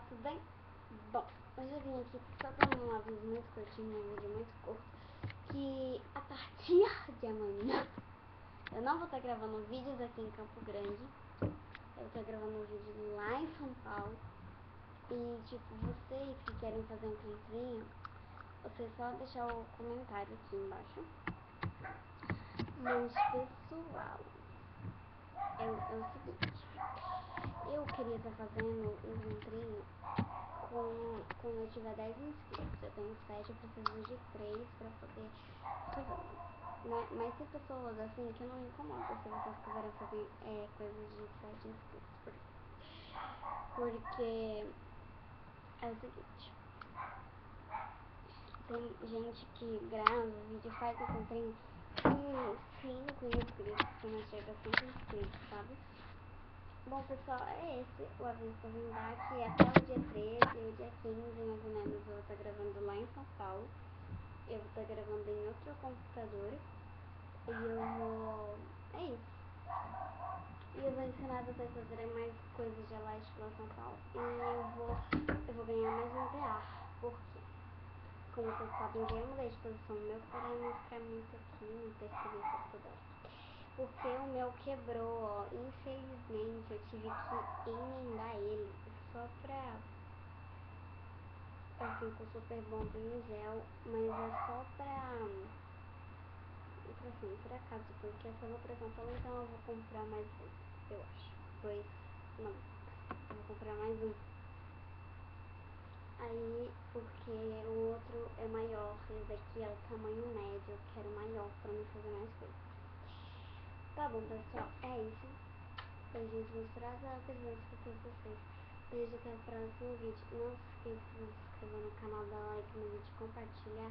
tudo bem? Bom, hoje eu vim aqui só pra um aviso muito curtinho, um vídeo muito curto, que a partir de amanhã eu não vou estar gravando vídeos aqui em Campo Grande, eu vou estar gravando um vídeo lá em São Paulo. E tipo, vocês que querem fazer um clipezinho, vocês só deixar o comentário aqui embaixo. Mas pessoal, é o seguinte, eu queria estar fazendo um clipezinho quando eu tiver 10 inscritos. Eu tenho 7, eu preciso de 3 pra poder fazer, né? Mas tem pessoas assim que não me incomodam se vocês quiserem fazer coisas de 7 inscritos, porque é o seguinte, tem gente que grava vídeo, faz assim, tem 5 inscritos, que não chega a 5 inscritos, sabe? Bom, pessoal, é esse o aviso que eu vim dar, que até o dia 13 ou dia 15, mais ou menos, eu vou estar gravando lá em São Paulo. Eu vou estar gravando em outro computador. E eu vou... é isso. E eu vou ensinar vocês a fazerem mais coisas de elástica lá em São Paulo. E eu vou ganhar mais um PA. Por quê? Como vocês sabem, já eu mudei de posição. O meu que vai mostrar muito aqui, não percebi essa toda hora. Porque o meu quebrou, ó. Infelizmente eu tive que emendar ele só pra... assim, com super bomba em gel. Mas é só pra... assim, por acaso, porque essa eu vou pra São Paulo, então eu vou comprar mais um, eu acho. 2, não, eu vou comprar mais um. Aí, porque o outro é maior, esse daqui é o tamanho médio, eu quero maior pra me fazer mais coisas. Tá bom, pessoal, é isso. Beijinhos misturados, eu acredito que todos vocês. Beijo, até o próximo vídeo. Não se esqueça de se inscrever no canal, dar like no vídeo, compartilhar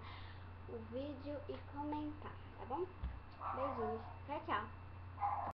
o vídeo e comentar, tá bom? Beijinhos, tchau, tchau.